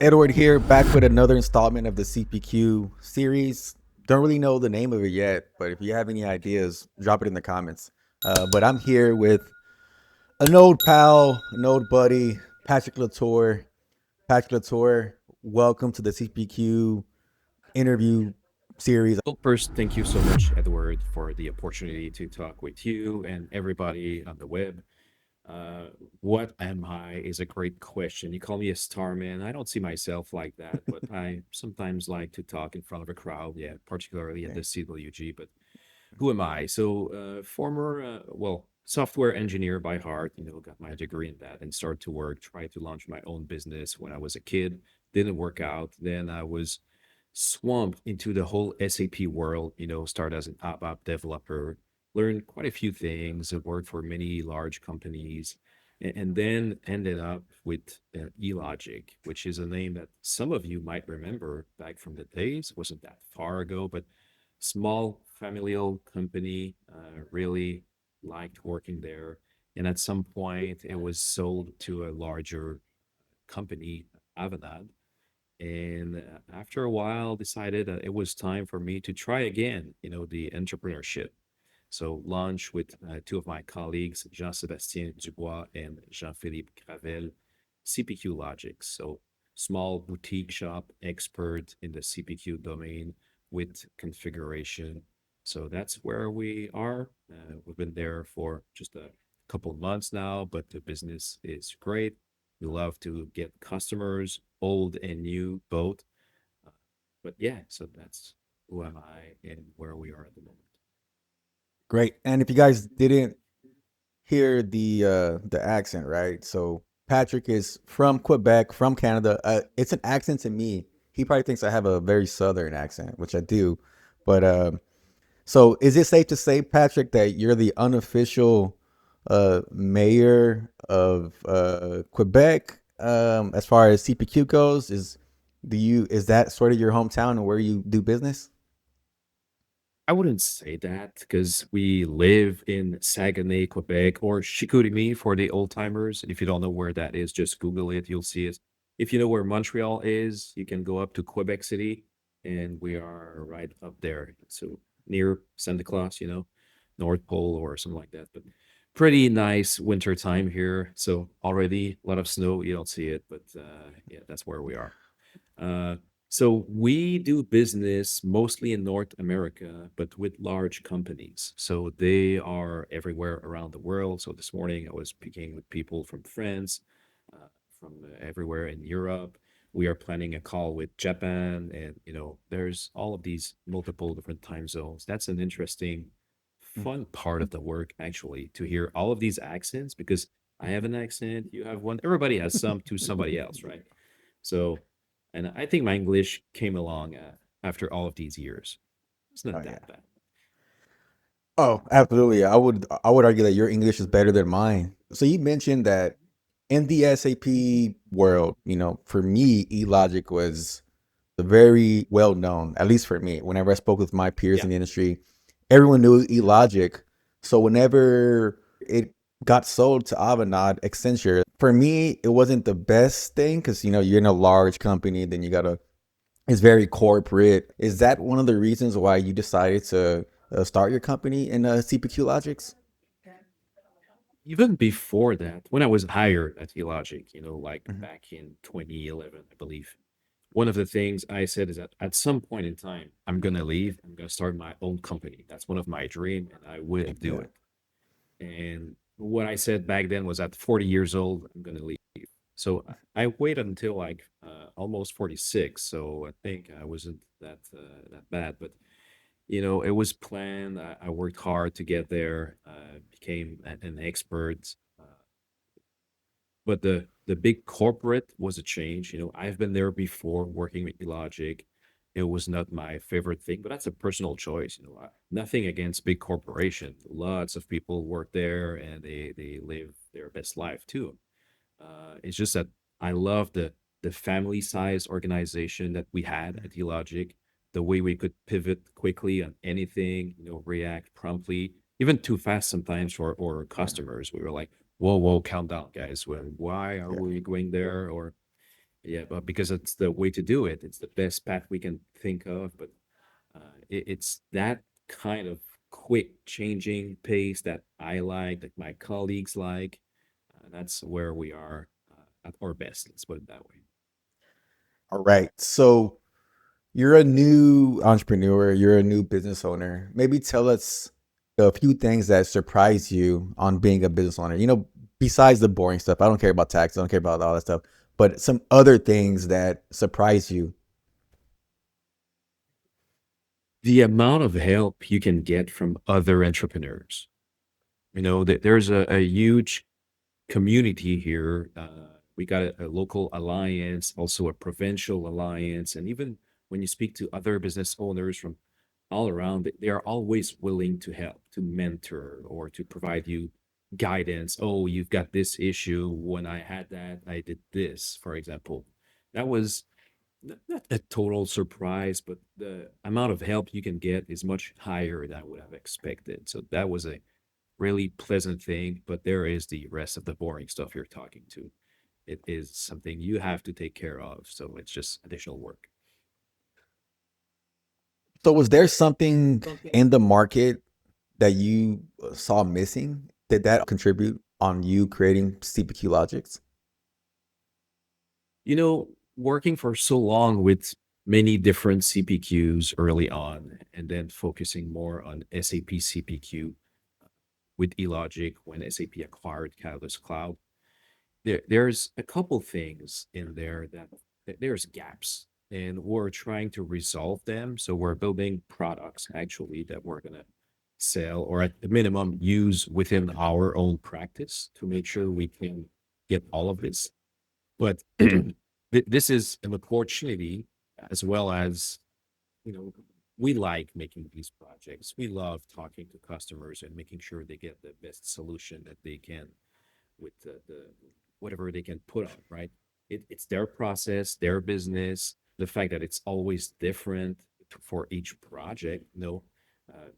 Edward here, back with another installment of the CPQ series. Don't really know the name of it yet, but if you have any ideas, drop it in the comments. But I'm here with an old pal, an old buddy, Patrick Latour. Patrick Latour, welcome to the CPQ interview series. Well, first, thank you so much, Edward, for the opportunity to talk with you and everybody on the web. Uh, what am I is a great question. You call me a star man. I don't see myself like that, but I sometimes like to talk in front of a crowd, yeah, particularly at Okay. the CWG. But who am I? So, former, software engineer by heart, got my degree in that and started to work, tried to launch my own business when I was a kid. Didn't work out. Then I was swamped into the whole SAP world, started as an app developer, learned quite a few things, worked for many large companies, and then ended up with eLogic, which is a name that some of you might remember back from the days. It wasn't that far ago, but small familial company, really liked working there. And at some point, it was sold to a larger company, Avanade, and after a while decided that it was time for me to try again, the entrepreneurship. So launch with two of my colleagues, Jean-Sébastien Dubois and Jean-Philippe Gravel, CPQ Logix. So small boutique shop expert in the CPQ domain with configuration. So that's where we are. We've been there for just a couple of months now, but the business is great. We love to get customers, old and new, both. Uh, but yeah, so that's who am I and where we are at the moment. Great. And if you guys didn't hear the accent, right? So Patrick is from Quebec, from Canada. It's an accent to me. He probably thinks I have a very southern accent, which I do. But so is it safe to say, Patrick, that you're the unofficial mayor of Quebec as far as CPQ goes? Is that sort of your hometown and where you do business? I wouldn't say that because we live in Saguenay, Quebec, or Chicoutimi for the old timers. If you don't know where that is, just Google it, you'll see it. If you know where Montreal is, you can go up to Quebec City, and we are right up there. So near Santa Claus, North Pole or something like that. But pretty nice winter time here. So already a lot of snow. You don't see it, but yeah, that's where we are. Uh, so we do business mostly in North America, but with large companies. So they are everywhere around the world. So this morning I was speaking with people from France, from everywhere in Europe. We are planning a call with Japan, and there's all of these multiple different time zones. That's an interesting, fun part of the work actually to hear all of these accents because I have an accent, you have one, everybody has some to somebody else, right? So, and I think my English came along after all of these years. It's Oh not yeah. that bad. Oh, absolutely. I would argue that your English is better than mine. So you mentioned that in the SAP world, for me, eLogic was the very well known, at least for me. Whenever I spoke with my peers Yeah. in the industry, everyone knew eLogic. So whenever it got sold to Avanade, Accenture, for me, it wasn't the best thing because you're in a large company, then you gotta it's very corporate. Is that one of the reasons why you decided to start your company in CPQ Logics? Even before that, when I was hired at Elogic, like Mhm. back in 2011, I believe, one of the things I said is that at some point in time, I'm going to leave. I'm going to start my own company. That's one of my dreams, and I will do Yeah. it. And what I said back then was at 40 years old, I'm going to leave. So I waited until like almost 46. So I think I wasn't that bad, but it was planned. I worked hard to get there. Became an expert. But the big corporate was a change. I've been there before working with Logic. It was not my favorite thing, but that's a personal choice. Nothing against big corporation. Lots of people work there and they live their best life too. It's just that I love the family size organization that we had at Elogic, the way we could pivot quickly on anything, react promptly, even too fast sometimes for our Yeah. customers. We were like, whoa, whoa, calm down, guys. Why are Yeah. we going there? Or Yeah, but because it's the way to do it, it's the best path we can think of. But it's that kind of quick changing pace that I like, that my colleagues like. That's where we are at our best. Let's put it that way. All right. So you're a new entrepreneur, you're a new business owner. Maybe tell us a few things that surprise you on being a business owner. Besides the boring stuff, I don't care about tax, I don't care about all that stuff, but some other things that surprise you. The amount of help you can get from other entrepreneurs. That there's a huge community here. We got a local alliance, also a provincial alliance, and even when you speak to other business owners from all around, they are always willing to help, to mentor, or to provide you guidance. Oh, you've got this issue. When I had that, I did this, for example. That was not a total surprise, but the amount of help you can get is much higher than I would have expected. So that was a really pleasant thing, but there is the rest of the boring stuff you're talking to. It is something you have to take care of. So it's just additional work. So was there something in the market that you saw missing? Did that contribute on you creating CPQ Logix? Working for so long with many different CPQs early on, and then focusing more on SAP CPQ with eLogic when SAP acquired Catalyst Cloud, there's a couple things in there that there's gaps, and we're trying to resolve them. So we're building products actually that we're gonna sell, or at the minimum use within our own practice to make sure we can get all of this. But this is an opportunity, as well as you know we like making these projects. We love talking to customers and making sure they get the best solution that they can with the whatever they can put on, right? It's their process, their business. The fact that it's always different for each project.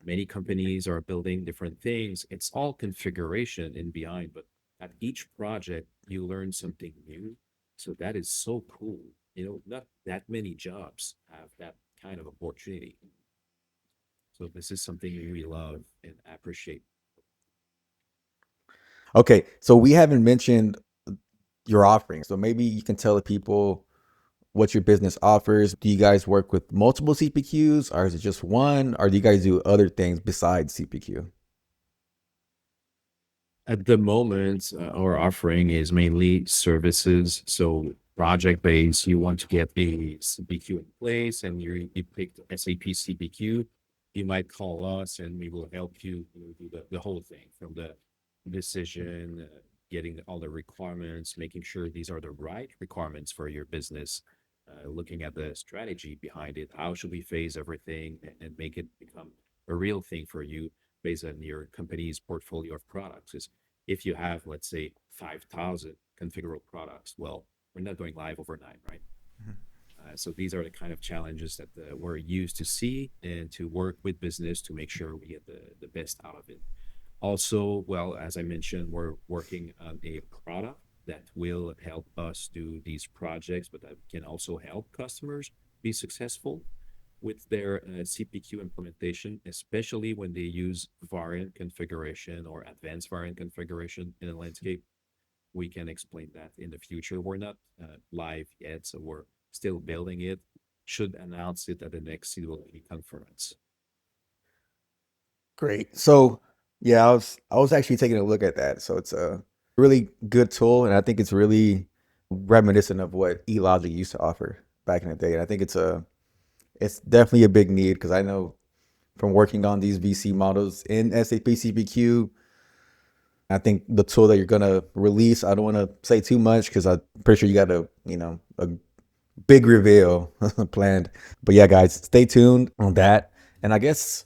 Many companies are building different things. It's all configuration in behind, but at each project you learn something new. So that is so cool. Not that many jobs have that kind of opportunity. So this is something we love and appreciate. Okay, so we haven't mentioned your offerings. So maybe you can tell the people what your business offers. Do you guys work with multiple CPQs or is it just one? Or do you guys do other things besides CPQ? At the moment, our offering is mainly services. So project based, you want to get a CPQ in place and you picked SAP CPQ, you might call us and we will help you, do the whole thing from the decision, getting all the requirements, making sure these are the right requirements for your business, looking at the strategy behind it. How should we phase everything and make it become a real thing for you based on your company's portfolio of products? Is if you have, let's say, 5,000 configurable products, well, we're not going live overnight, right? So these are the kind of challenges that we're used to see and to work with business to make sure we get the best out of it. Also, well, as I mentioned, we're working on a product that will help us do these projects, but that can also help customers be successful with their CPQ implementation, especially when they use variant configuration or advanced variant configuration in a landscape. We can explain that in the future. We're not live yet, so we're still building it. Should announce it at the next CWP conference. Great. So yeah, I was actually taking a look at that. So it's a really good tool, and I think it's really reminiscent of what eLogic used to offer back in the day. And I think it's definitely a big need because I know from working on these VC models in SAP CPQ, I think the tool that you're gonna release, I don't want to say too much because I'm pretty sure you got a big reveal planned. But yeah, guys, stay tuned on that. And I guess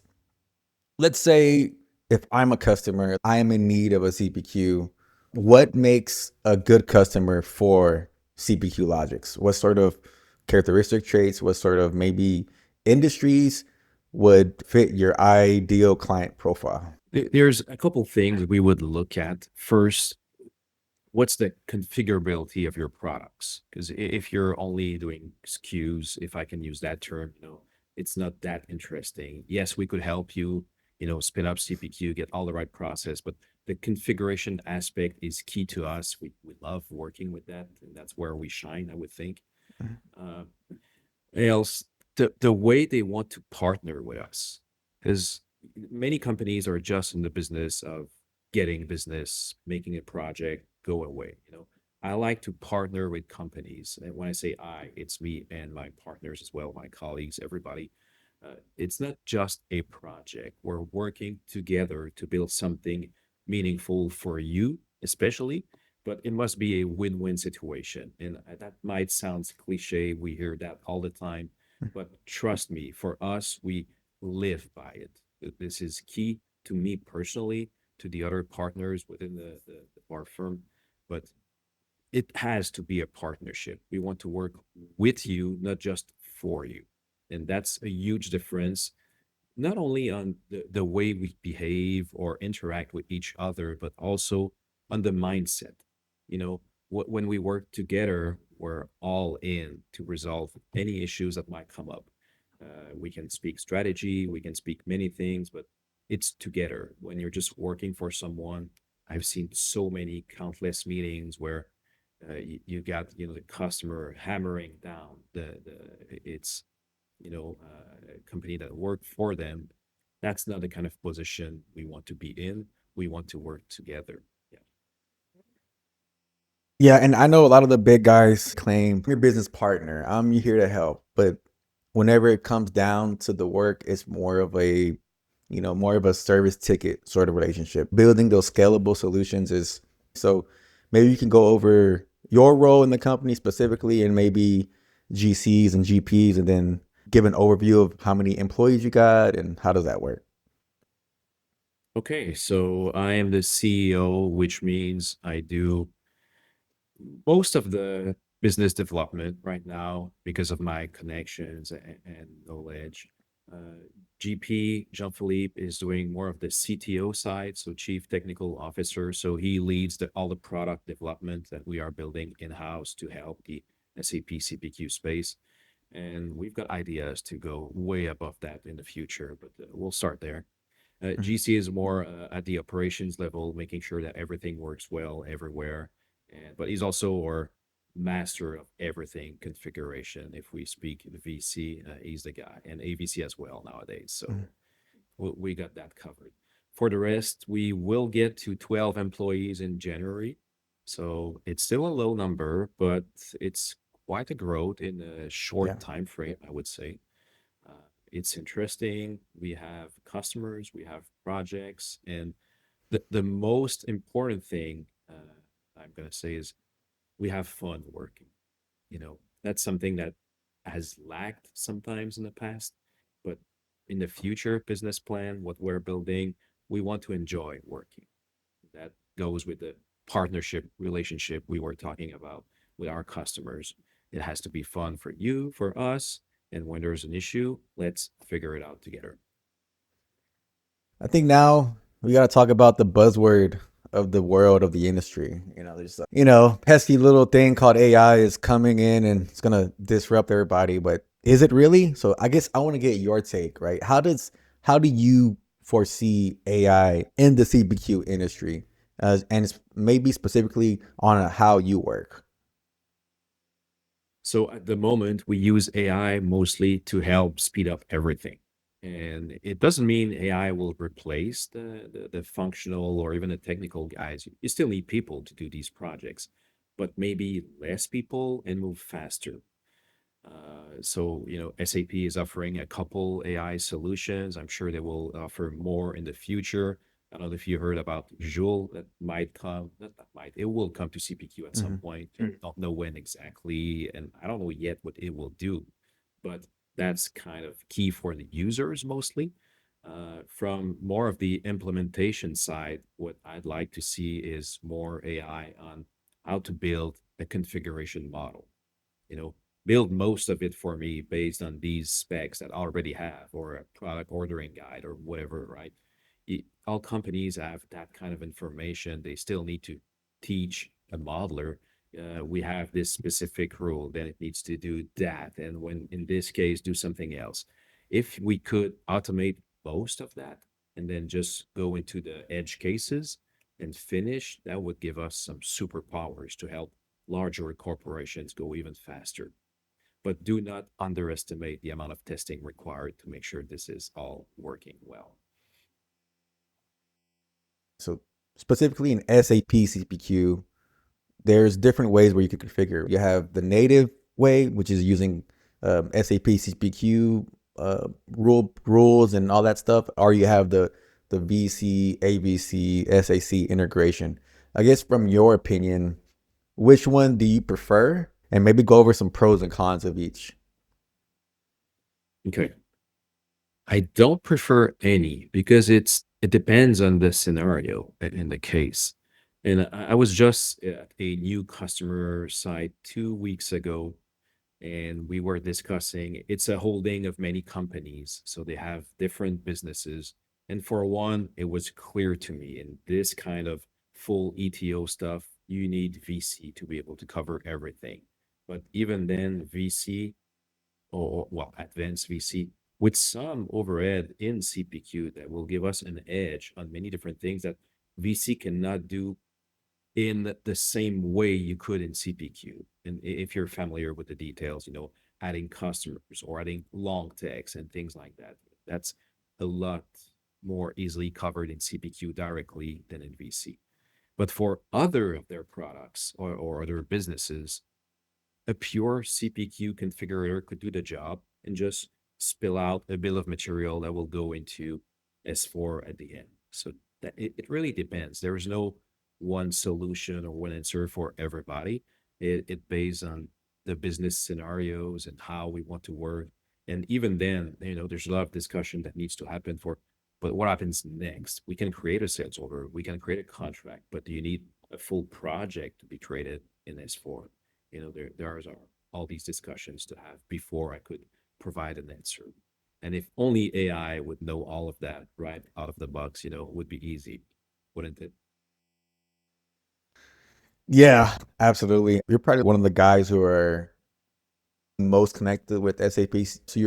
let's say if I'm a customer, I am in need of a CPQ. What makes a good customer for CPQ Logix? What sort of characteristic traits, what sort of maybe industries would fit your ideal client profile? There's a couple things we would look at. First, what's the configurability of your products? Because if you're only doing SKUs, if I can use that term, it's not that interesting. Yes, we could help you, spin up CPQ, get all the right process, but the configuration aspect is key to us. We love working with that, and that's where we shine, I would think. Mhm. Uh, else, the way they want to partner with us, because many companies are just in the business of getting business, making a project go away. I like to partner with companies, and when I say I, it's me and my partners as well, my colleagues, everybody. It's not just a project. We're working together to build something meaningful for you, especially, but it must be a win-win situation. And that might sound cliche. We hear that all the time, but trust me, for us, we live by it. This is key to me personally, to the other partners within our firm, but it has to be a partnership. We want to work with you, not just for you. And that's a huge difference, not only on the way we behave or interact with each other, but also on the mindset. When we work together, we're all in to resolve any issues that might come up. We can speak strategy, we can speak many things, but it's together. When you're just working for someone, I've seen so many countless meetings where you got the customer hammering down the it's company that work for them. That's not the kind of position we want to be in. We want to work together. Yeah. Yeah, and I know a lot of the big guys claim your business partner. I'm here to help, but whenever it comes down to the work, it's more of a, more of a service ticket sort of relationship. Building those scalable solutions is so. Maybe you can go over your role in the company specifically, and maybe GCs and GPs, and then give an overview of how many employees you got and how does that work. Okay, so I am the CEO, which means I do most of the business development right now because of my connections and knowledge. GP Jean Philippe is doing more of the CTO side, so Chief Technical Officer. So he leads all the product development that we are building in house to help the SAP CPQ space. And we've got ideas to go way above that in the future, but we'll start there. Mhm. GC is more at the operations level, making sure that everything works well everywhere. But he's also our master of everything configuration. If we speak the VC, he's the guy, and AVC as well nowadays. Mhm. So we got that covered. For the rest, we will get to 12 employees in January. So it's still a low number, but it's quite a growth in a short Yeah. time frame, I would say. Uh, it's interesting. We have customers, we have projects, and the most important thing I'm going to say is we have fun working. That's something that has lacked sometimes in the past, but in the future business plan, what we're building, we want to enjoy working. That goes with the partnership relationship we were talking about with our customers. It has to be fun for you, for us, and when there's an issue, let's figure it out together. I think now we got to talk about the buzzword of the world of the industry. There's pesky little thing called AI is coming in and it's gonna disrupt everybody. But is it really? So I guess I want to get your take, right? How do you foresee AI in the CBQ industry, and it's maybe specifically on how you work? So at the moment, we use AI mostly to help speed up everything. And it doesn't mean AI will replace the functional or even the technical guys. You still need people to do these projects, but maybe less people and move faster. SAP is offering a couple AI solutions. I'm sure they will offer more in the future. I don't know if you heard about Joule that might come, not that might, it will come to CPQ at some Hmm. point. Don't know when exactly, and I don't know yet what it will do, but that's kind of key for the users mostly. From more of the implementation side, what I'd like to see is more AI on how to build a configuration model, you know, build most of it for me based on these specs that I already have, or a product ordering guide or whatever, right? All companies have that kind of information. They still need to teach a modeler, we have this specific rule, then it needs to do that. And when in this case, do something else. If we could automate most of that and then just go into the edge cases and finish, that would give us some superpowers to help larger corporations go even faster. But do not underestimate the amount of testing required to make sure this is all working well. So specifically in SAP CPQ, there's different ways where you can configure. You have the native way, which is using SAP CPQ rules and all that stuff, or you have the VC, AVC, SAC integration. I guess from your opinion, which one do you prefer? And maybe go over some pros and cons of each. Okay. I don't prefer any because it depends on the scenario in the case. And I was just at a new customer site 2 weeks ago, and we were discussing it's a holding of many companies, so they have different businesses. And for one, it was clear to me in this kind of full ETO stuff, you need VC to be able to cover everything. But even then, VC or well, advanced VC with some overhead in CPQ that will give us an edge on many different things that VC cannot do in the same way you could in CPQ. And if you're familiar with the details, adding customers or adding long text and things like that, that's a lot more easily covered in CPQ directly than in VC. But for other of their products or other businesses, a pure CPQ configurator could do the job and just spill out a bill of material that will go into S4 at the end. So that it really depends. There is no one solution or one answer for everybody. It based on the business scenarios and how we want to work. And even then, there's a lot of discussion that needs to happen for, but what happens next? We can create a sales order, we can create a contract, but do you need a full project to be created in S4? There are all these discussions to have before I could provide an answer. And if only AI would know all of that right out of the box, it would be easy, wouldn't it? Yeah, absolutely. You're probably one of the guys who are most connected with SAP. So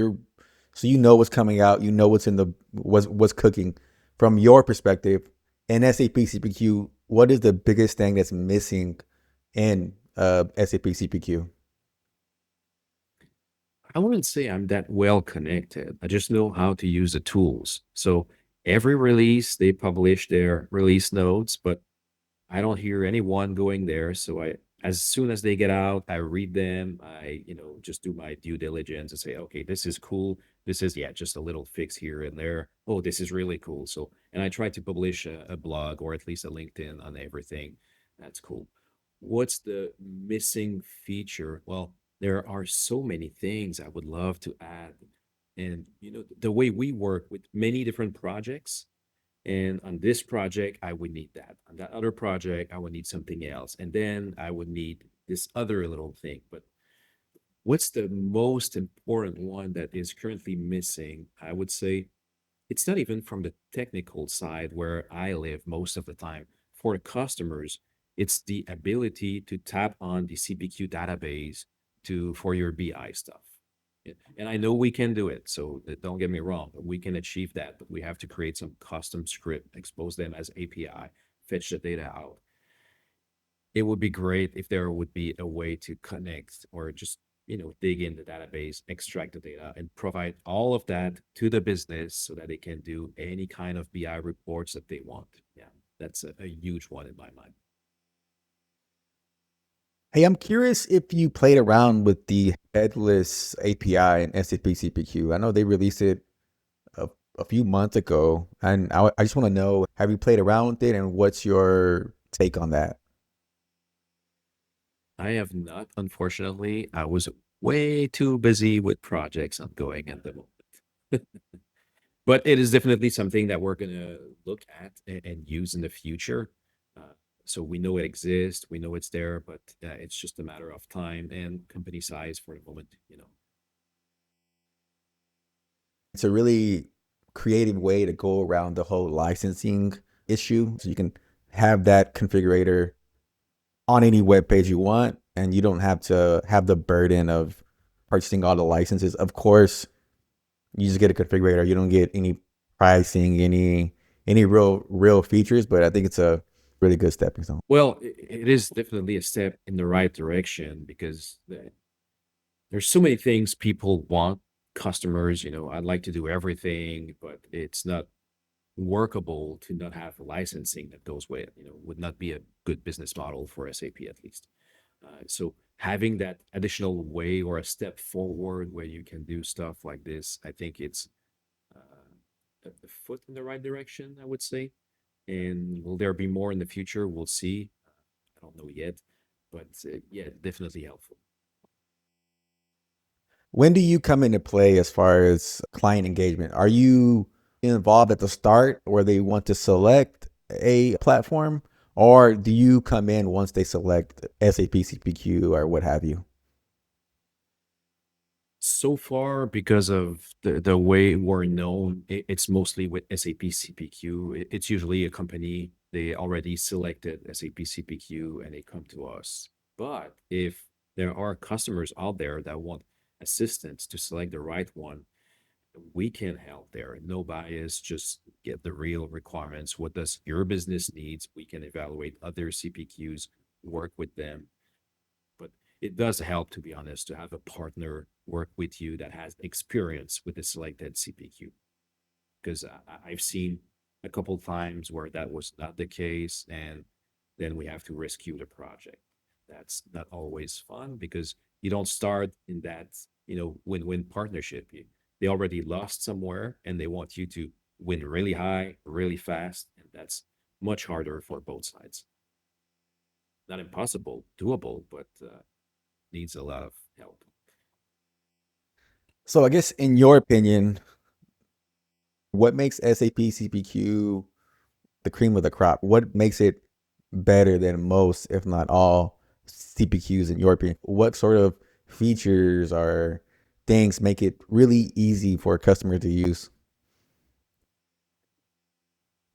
you know what's coming out, you know what's cooking. From your perspective, in SAP CPQ, what is the biggest thing that's missing in SAP CPQ? I wouldn't say I'm that well connected. I just know how to use the tools. So every release, they publish their release notes, but I don't hear anyone going there. So as soon as they get out, I read them. I, just do my due diligence and say, okay, this is cool. This is, yeah, just a little fix here and there. Oh, this is really cool. So, and I try to publish a blog or at least a LinkedIn on everything. That's cool. What's the missing feature? Well, there are so many things I would love to add. And, the way we work with many different projects, and on this project, I would need that. On that other project, I would need something else. And then I would need this other little thing. But what's the most important one that is currently missing? I would say it's not even from the technical side where I live most of the time. For the customers, it's the ability to tap on the CPQ database for your BI stuff. Yeah, and I know we can do it, so don't get me wrong. We can achieve that, but we have to create some custom script, expose them as API, fetch the data out. It would be great if there would be a way to connect or just dig in the database, extract the data, and provide all of that to the business so that they can do any kind of BI reports that they want. Yeah, that's a huge one in my mind. Hey, I'm curious if you played around with the headless API in SAP CPQ. I know they released it a few months ago, and I just want to know, have you played around with it, and what's your take on that? I have not, unfortunately. I was way too busy with projects ongoing at the moment. But it is definitely something that we're going to look at and use in the future. Uh, so we know it exists, we know it's there, but it's just a matter of time and company size for the moment. It's a really creative way to go around the whole licensing issue. So you can have that configurator on any web page you want, and you don't have to have the burden of purchasing all the licenses. Of course, you just get a configurator. You don't get any pricing, any real features, but I think it's a really good stepping stone. Well, it is definitely a step in the right direction because there's so many things people want. Customers, I'd like to do everything, but it's not workable to not have licensing that goes with it. Would not be a good business model for SAP at least. So having that additional way or a step forward where you can do stuff like this, I think it's a foot in the right direction, I would say. And will there be more in the future? We'll see. I don't know yet, but yeah, definitely helpful. When do you come into play as far as client engagement? Are you involved at the start where they want to select a platform, or do you come in once they select SAP CPQ or what have you? So far, because of the way we're known, it's mostly with SAP CPQ. It's usually a company, they already selected SAP CPQ and they come to us. But if there are customers out there that want assistance to select the right one, we can help there. No bias, just get the real requirements. What does your business needs? We can evaluate other CPQs, work with them, but it does help, to be honest, to have a partner work with you that has experience with the selected CPQ. Because I've seen a couple times where that was not the case, and then we have to rescue the project. That's not always fun because you don't start in that win-win partnership. They already lost somewhere, and they want you to win really high, really fast, and that's much harder for both sides. Not impossible, doable, but needs a lot of help. So I guess in your opinion, what makes SAP CPQ the cream of the crop? What makes it better than most, if not all, CPQs in your opinion? What sort of features or things make it really easy for a customer to use?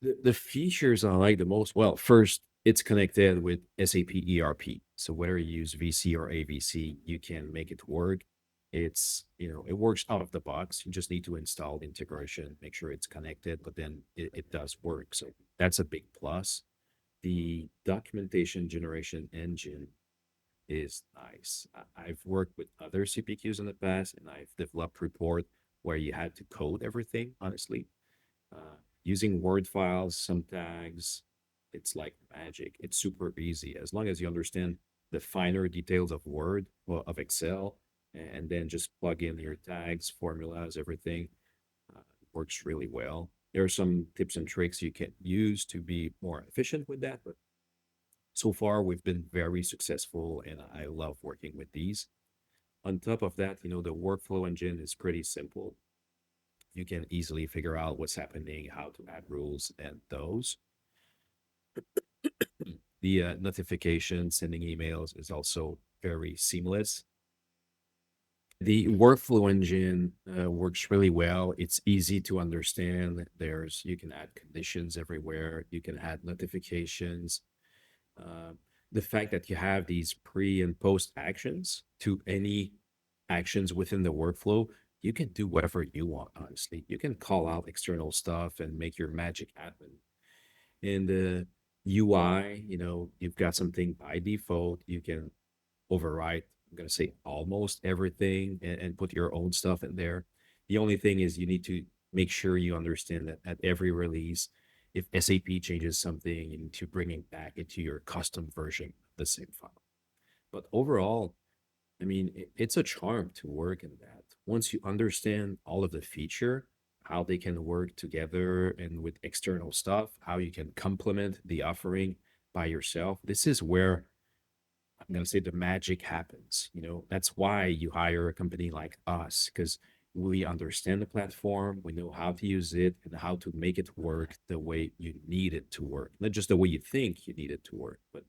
The features I like the most, well, first, it's connected with SAP ERP. So whether you use VC or AVC, you can make it work. It works out of the box. You just need to install the integration, make sure it's connected, but then it does work. So that's a big plus. The documentation generation engine is nice. I've worked with other CPQs in the past, and I've developed report where you had to code everything, honestly. Using Word files, some tags, it's like magic. It's super easy as long as you understand the finer details of Word or of Excel, and then just plug in your tags, formulas, everything. Works really well. There are some tips and tricks you can use to be more efficient with that, but so far we've been very successful, and I love working with these. On top of that, the workflow engine is pretty simple. You can easily figure out what's happening, how to add rules, and those. The notification, sending emails is also very seamless. The workflow engine works really well. It's easy to understand. You can add conditions everywhere. You can add notifications. Uh, the fact that you have these pre and post actions to any actions within the workflow, you can do whatever you want, honestly. You can call out external stuff and make your magic happen. In the UI, you've got something by default. You can override, I'm going to say almost everything, and put your own stuff in there. The only thing is you need to make sure you understand that at every release, if SAP changes something, you need to bring it back into your custom version of the same file. But overall, I mean, it's a charm to work in that. Once you understand all of the feature, how they can work together and with external stuff, how you can complement the offering by yourself, this is where I'm going to say the magic happens. That's why you hire a company like us, because we understand the platform, we know how to use it and how to make it work the way you need it to work, not just the way you think you need it to work, but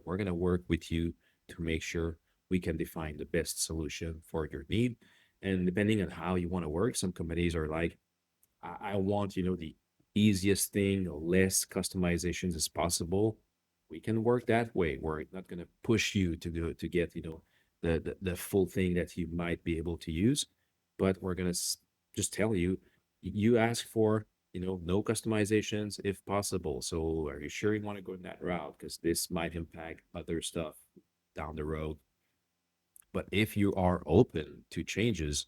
we're going to work with you to make sure we can define the best solution for your need. And depending on how you want to work, some companies are like, I want, the easiest thing, less customizations as possible. We can work that way. We're not going to push you to do to get, the full thing that you might be able to use, but we're going to just tell you, you ask for, no customizations if possible. So are you sure you want to go in that route? Because this might impact other stuff down the road. But if you are open to changes,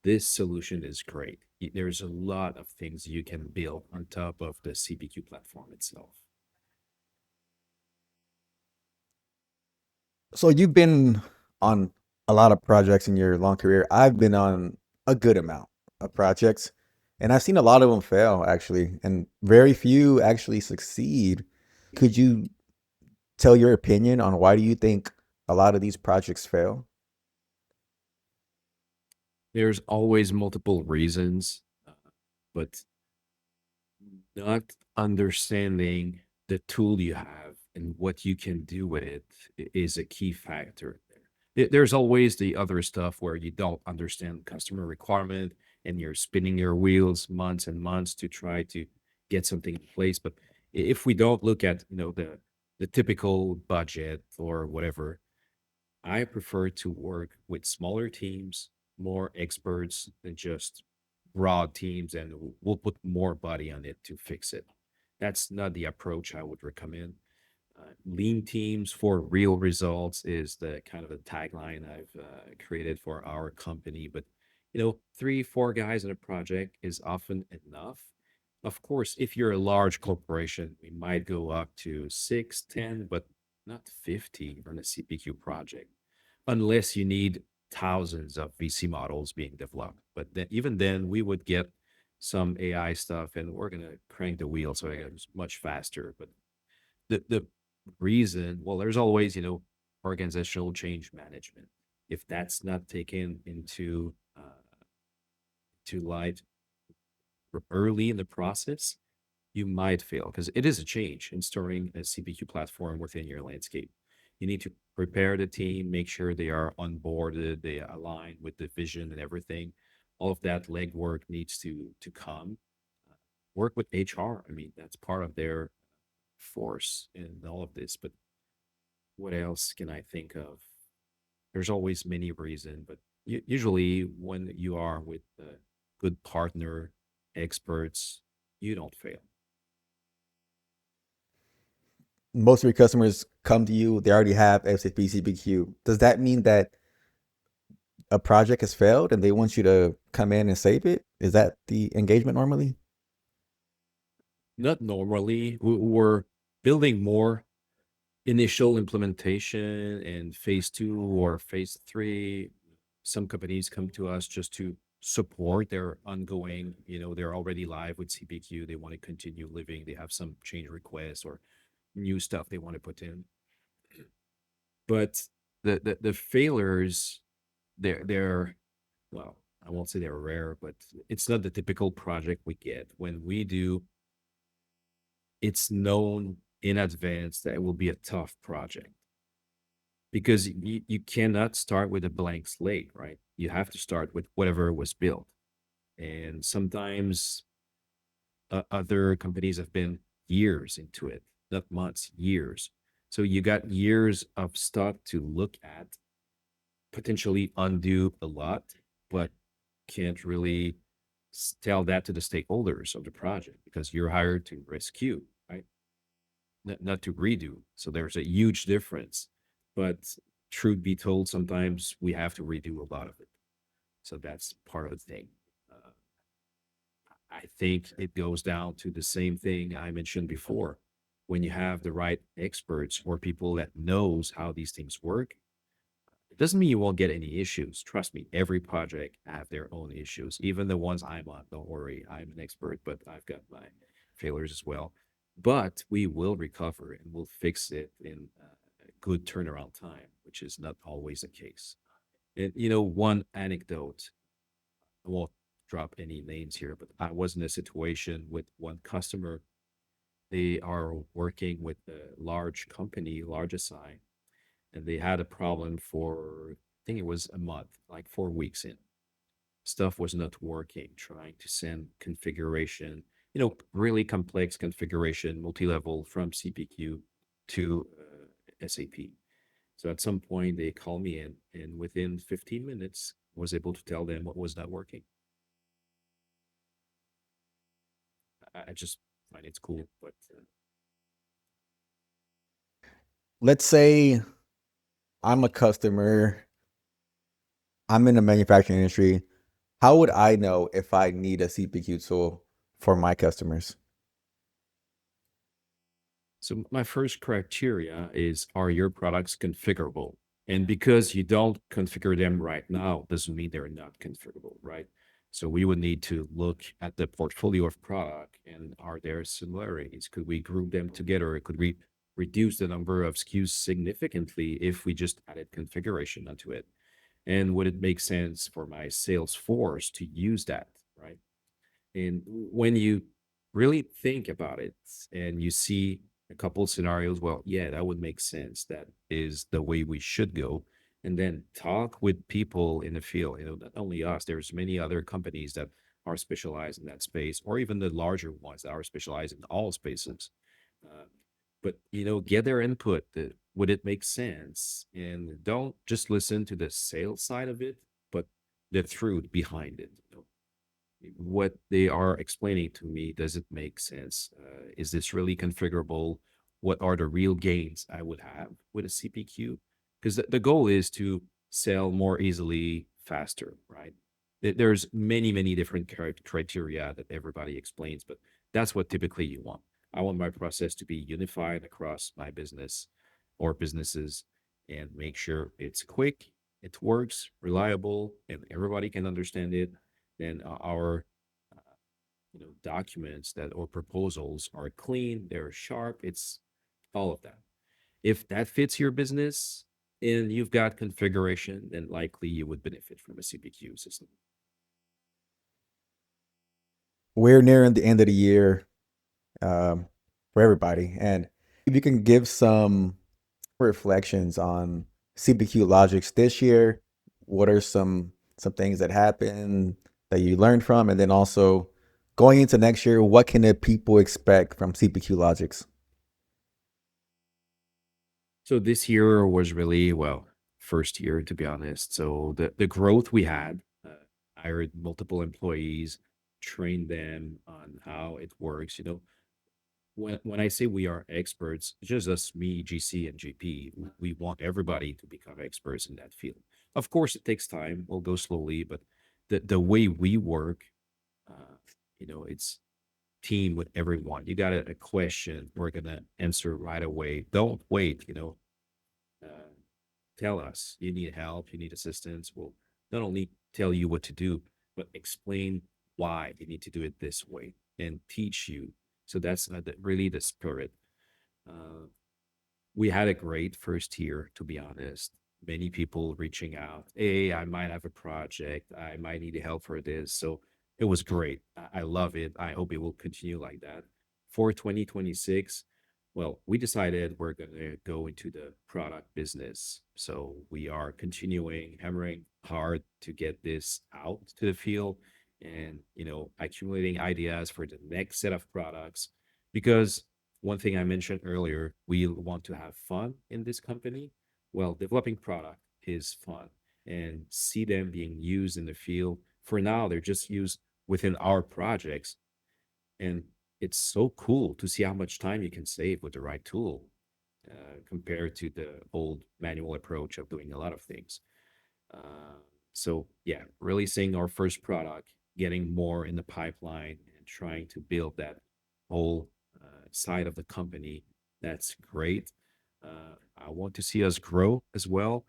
this solution is great. There's a lot of things you can build on top of the CPQ platform itself. So you've been on a lot of projects in your long career. I've been on a good amount of projects, and I've seen a lot of them fail actually, and very few actually succeed. Could you tell your opinion on why do you think a lot of these projects fail? There's always multiple reasons, but not understanding the tool you have and what you can do with it is a key factor there. There's always the other stuff where you don't understand customer requirement and you're spinning your wheels months and months to try to get something in place. But if we don't look at, the typical budget or whatever, I prefer to work with smaller teams, more experts than just broad teams, and we'll put more body on it to fix it. That's not the approach I would recommend. Lean teams for real results is the kind of a tagline I've created for our company. But, three, four guys in a project is often enough. Of course, if you're a large corporation, we might go up to 6, 10, but not 50 on a CPQ project, unless you need thousands of VC models being developed. But then, even then, we would get some AI stuff and we're going to crank the wheel so it goes much faster. But the reason, well, there's always, organizational change management. If that's not taken into to light early in the process, you might fail because it is a change in storing a CPQ platform within your landscape. You need to prepare the team, make sure they are onboarded, they align with the vision and everything. All of that legwork needs to come. Work with HR. I mean, that's part of their force in all of this. But what else can I think of? There's always many reasons, but usually when you are with a good partner, experts, you don't fail. Most of your customers come to you, they already have SAP CPQ. Does that mean that a project has failed and they want you to come in and save it? Is that the engagement normally? Not normally. We're building more initial implementation and phase two or phase three. Some companies come to us just to support their ongoing, they're already live with CPQ. They want to continue living. They have some change requests or new stuff they want to put in. But the failures, they're well, I won't say they're rare, but it's not the typical project we get. When we do, it's known in advance that it will be a tough project because you cannot start with a blank slate, right? You have to start with whatever was built. And sometimes other companies have been years into it, not months, years. So you got years of stuff to look at, potentially undo a lot, but can't really tell that to the stakeholders of the project because you're hired to rescue, right? Not to redo. So there's a huge difference. But truth be told, sometimes we have to redo a lot of it. So that's part of the thing. Uh, I think it goes down to the same thing I mentioned before. When you have the right experts or people that knows how these things work, it doesn't mean you won't get any issues. Trust me, every project have their own issues, even the ones I'm on. Don't worry, I'm an expert, but I've got my failures as well. But we will recover and we'll fix it in a good turnaround time, which is not always the case. And one anecdote, I won't drop any names here, but I was in a situation with one customer. They are working with a large company, large SI, and they had a problem for, I think it was a month, like 4 weeks in. Stuff was not working, trying to send configuration, really complex configuration, multi level from CPQ. to SAP. So at some point they called me in, and within 15 minutes, was able to tell them what was not working. I just find it's cool, but Let's say I'm a customer, I'm in the manufacturing industry. How would I know if I need a CPQ tool for my customers? so my first criteria is, are your products configurable? And because you don't configure them right now, doesn't mean they're not configurable, right? So we would need to look at the portfolio of product, and are there similarities? Could we group them together? Could we reduce the number of SKUs significantly if we just added configuration onto it? And would it make sense for my sales force to use that, right? And when you really think about it and you see a couple scenarios, well, yeah, that would make sense. That is the way we should go. And then talk with people in the field. Not only us, there's many other companies that are specialized in that space, or even the larger ones that are specialized in all spaces. Uh, but get their input. Would it make sense? And don't just listen to the sales side of it, but the truth behind it. What they are explaining to me, does it make sense? Is this really configurable? What are the real gains I would have with a CPQ? Because the goal is to sell more easily, faster, right? There's many different criteria that everybody explains, but that's what typically you want. I want my process to be unified across my business or businesses, and make sure it's quick, it works, reliable, and everybody can understand it. Then our documents that or proposals are clean, they're sharp. It's all of that. If that fits your business and you've got configuration, then likely you would benefit from a CPQ system. We're nearing the end of the year um, for everybody. And if you can give some reflections on CPQ Logix this year, what are some things that happened that you learned from? And then also going into next year, what can the people expect from CPQ Logix? So this year was really, well, first year to be honest. So the growth we had, hired multiple employees, trained them on how it works. When I say we are experts, it's just us, me, GC, and GP. We want everybody to become experts in that field. Of course, it takes time. We'll go slowly, but the way we work, it's team with everyone. You got a question, we're gonna answer right away. Don't wait. Uh, Tell us you need help, you need assistance. We'll not only tell you what to do, but explain why you need to do it this way and teach you. So that's really the spirit. Uh, we had a great first year, to be honest. Many people reaching out, hey, I might have a project, I might need help for this. So it was great. I love it. I hope it will continue like that. For 2026, well, we decided we're going to go into the product business. So we are continuing hammering hard to get this out to the field, and accumulating ideas for the next set of products. Because one thing I mentioned earlier, we want to have fun in this company. Well, developing product is fun, and see them being used in the field. For now, they're just used within our projects. And it's so cool to see how much time you can save with the right tool, compared to the old manual approach of doing a lot of things. Uh, so yeah, releasing our first product, getting more in the pipeline, and trying to build that whole side of the company. That's great. I want to see us grow as well.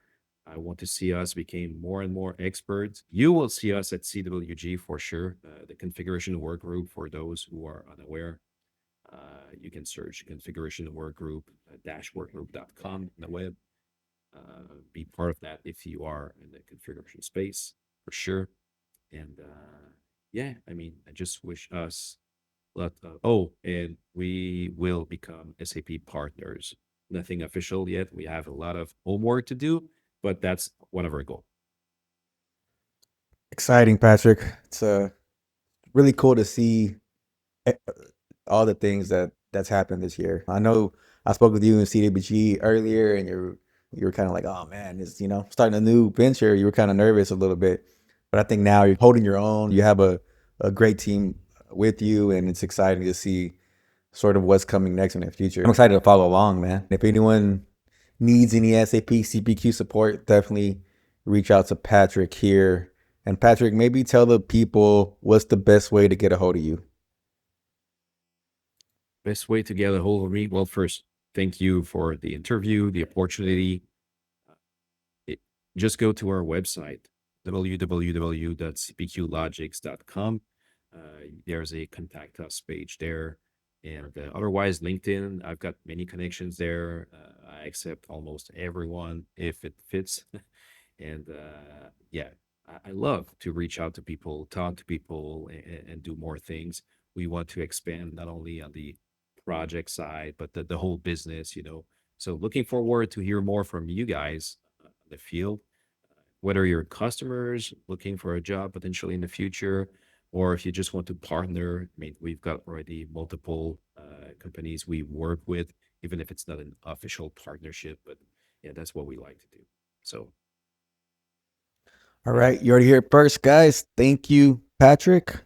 I want to see us become more and more experts. You will see us at CWG for sure. The configuration work group, for those who are unaware, you can search configuration work group workgroup.com on the web. Be part of that if you are in the configuration space for sure. And yeah, I mean, I just wish us oh, and we will become SAP partners. Nothing official yet. We have a lot of homework to do, but that's one of our goals. Exciting, Patrick. It's really cool to see eh, all the things that's happened this year. I know I spoke with you in CWG earlier, and you were kind of like, oh man, it's starting a new venture. You were kind of nervous a little bit, but I think now you're holding your own. You have a great team with you, and it's exciting to see sort of what's coming next in the future. I'm excited to follow along, man. If anyone needs any SAP CPQ support, definitely reach out to Patrick here. And Patrick, maybe tell the people what's the best way to get a hold of you. Best way to get a hold of me? Well, first, thank you for the interview, the opportunity. It, just go to our website, www.cpqlogix.com. There's a contact us page there. And otherwise, LinkedIn, I've got many connections there. I accept almost everyone if it fits. And yeah, I love to reach out to people, talk to people, and do more things. We want to expand not only on the project side, but the whole business, you know. So looking forward to hear more from you guys in the field, whether you're customers looking for a job potentially in the future, or if you just want to partner. I mean, we've got already multiple companies we work with, even if it's not an official partnership, but yeah, that's what we like to do. So All right, you already hear it first, guys. Thank you, Patrick.